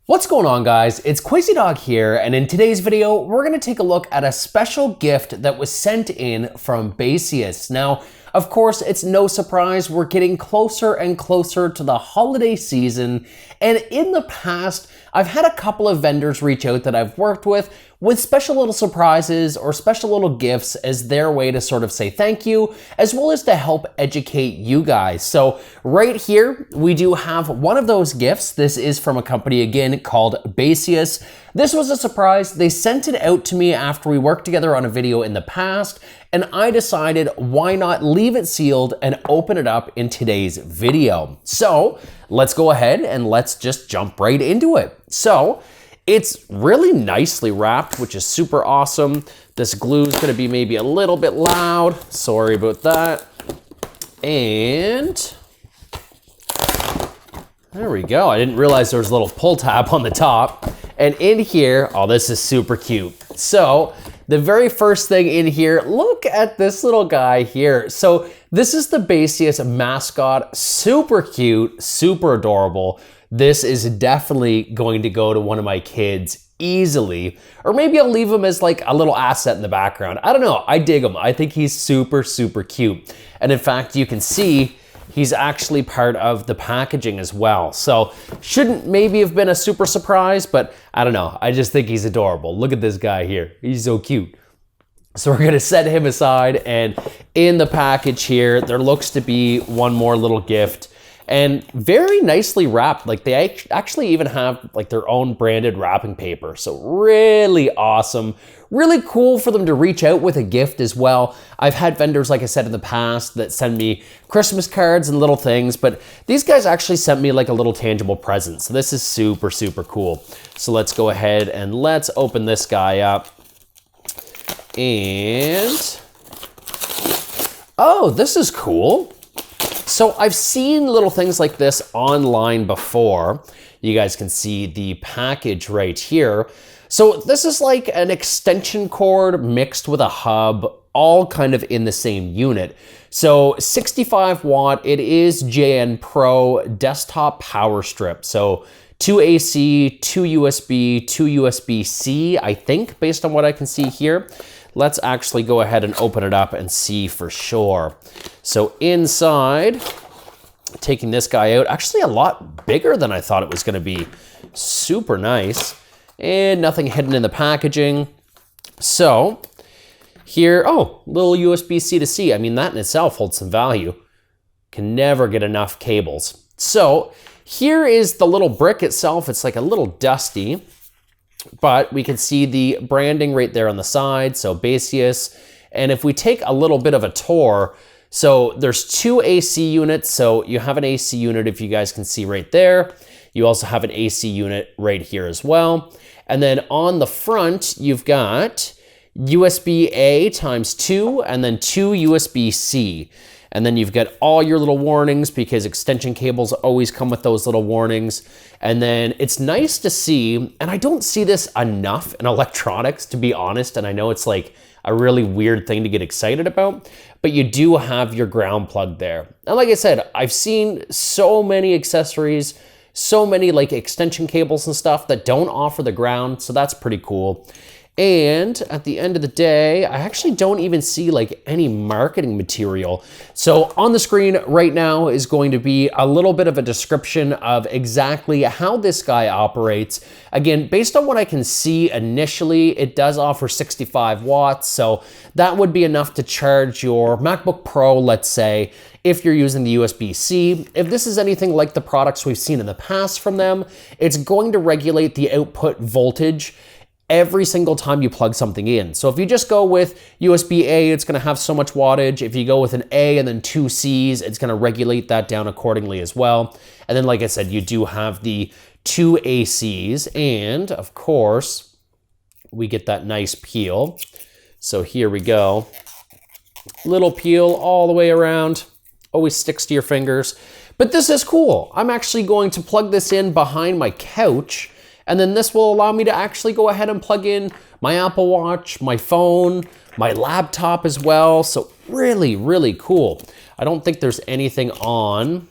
What's going on, guys? It's Quasi Dog here, and in today's video, we're gonna take a look at a special gift that was sent in from Baseus. Now, of course, it's no surprise we're getting closer and closer to the holiday season, and in the past, I've had a couple of vendors reach out that I've worked with special little surprises or special little gifts as their way to sort of say thank you, as well as to help educate you guys. So right here, we do have one of those gifts. This is from a company, again, called Baseus. This was a surprise. They sent it out to me after we worked together on a video in the past, and I decided why not leave it sealed and open it up in today's video. So let's go ahead and let's just jump right into it. So it's really nicely wrapped, which is super awesome. This glue is gonna be maybe a little bit loud. Sorry about that. And there we go. I didn't realize there was a little pull tab on the top. And in here, oh, this is super cute. So the very first thing in here, look at this little guy here. So this is the Baseus mascot, super cute, super adorable. This is definitely going to go to one of my kids easily, or maybe I'll leave him as like a little asset in the background. I don't know, I dig him. I think he's super, super cute. And in fact, you can see he's actually part of the packaging as well. So shouldn't maybe have been a super surprise, but I don't know. I just think he's adorable. Look at this guy here. He's so cute. So we're gonna set him aside, and in the package here, there looks to be one more little gift, and very nicely wrapped. Like they actually even have like their own branded wrapping paper. So really awesome. Really cool for them to reach out with a gift as well. I've had vendors, like I said in the past, that send me Christmas cards and little things, but these guys actually sent me like a little tangible present. So this is super, super cool. So let's go ahead and let's open this guy up. And, oh, this is cool. So I've seen little things like this online before. You guys can see the package right here. So this is like an extension cord mixed with a hub, all kind of in the same unit. So 65 watt, it is JN Pro desktop power strip. So 2 AC, 2 USB, 2 USB-C, I think, based on what I can see here. Let's actually go ahead and open it up and see for sure. So inside, taking this guy out, actually a lot bigger than I thought it was gonna be. Super nice. And nothing hidden in the packaging. So here, oh, little USB-C to C. I mean, that in itself holds some value. Can never get enough cables. So here is the little brick itself. It's like a little dusty, but we can see the branding right there on the side, so Baseus. And if we take a little bit of a tour, so there's 2 AC units, so you have an AC unit, if you guys can see right there. You also have an AC unit right here as well. And then on the front, you've got USB-A times 2, and then 2 USB-C. And then you've got all your little warnings, because extension cables always come with those little warnings. And then it's nice to see, and I don't see this enough in electronics, to be honest, and I know it's like a really weird thing to get excited about, but you do have your ground plug there. And like I said, I've seen so many accessories, so many like extension cables and stuff that don't offer the ground, so that's pretty cool. And at the end of the day, I actually don't even see like any marketing material. So on the screen right now is going to be a little bit of a description of exactly how this guy operates. Again, based on what I can see initially, it does offer 65 watts. So that would be enough to charge your MacBook Pro, let's say, if you're using the USB-C. If this is anything like the products we've seen in the past from them, it's going to regulate the output voltage every single time you plug something in. So if you just go with USB-A, it's gonna have so much wattage. If you go with an A and then 2 Cs, it's gonna regulate that down accordingly as well. And then, like I said, you do have the 2 ACs, and of course, we get that nice peel. So here we go. Little peel all the way around. Always sticks to your fingers. But this is cool. I'm actually going to plug this in behind my couch, and then this will allow me to actually go ahead and plug in my Apple Watch, my phone, my laptop as well. So really, really cool. I don't think there's anything on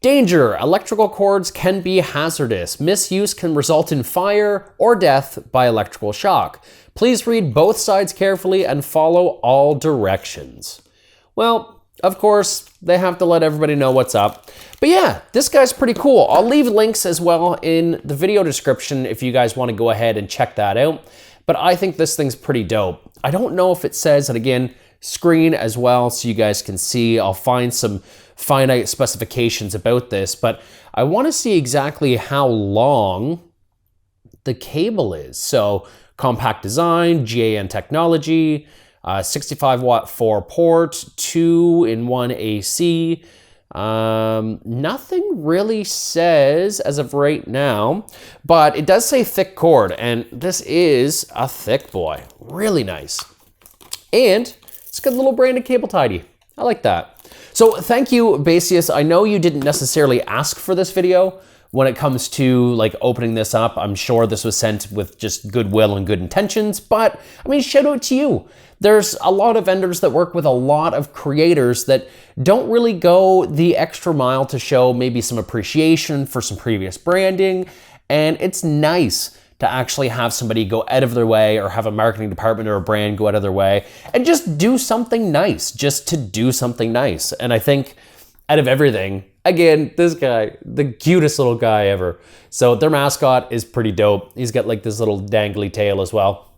Danger! Electrical cords can be hazardous. Misuse can result in fire or death by electrical shock. Please read both sides carefully and follow all directions. Well, of course, they have to let everybody know what's up. But yeah, this guy's pretty cool. I'll leave links as well in the video description if you guys want to go ahead and check that out. But I think this thing's pretty dope. I don't know if it says, and again, screen as well so you guys can see. I'll find some finite specifications about this, but I want to see exactly how long the cable is. So compact design, GAN technology, 65 watt 4 port, 2-in-1 AC. Nothing really says as of right now, but it does say thick cord, and this is a thick boy. Really nice. And it's got a little branded cable tidy. I like that. So thank you, Baseus. I know you didn't necessarily ask for this video when it comes to like opening this up. I'm sure this was sent with just goodwill and good intentions, but I mean, shout out to you. There's a lot of vendors that work with a lot of creators that don't really go the extra mile to show maybe some appreciation for some previous branding. And it's nice to actually have somebody go out of their way, or have a marketing department or a brand go out of their way and just do something nice, just to do something nice. And I think out of everything, again, this guy, the cutest little guy ever. So their mascot is pretty dope. He's got like this little dangly tail as well.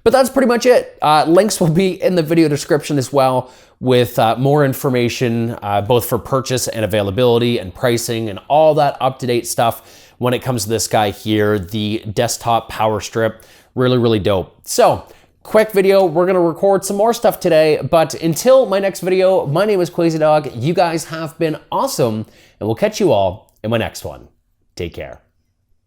But that's pretty much it. Links will be in the video description as well, with more information, both for purchase and availability and pricing and all that up-to-date stuff when it comes to this guy here, the desktop power strip. Really, really dope. So, quick video. We're gonna record some more stuff today, but until my next video, my name is Crazy Dog. You guys have been awesome, and we'll catch you all in my next one. Take care.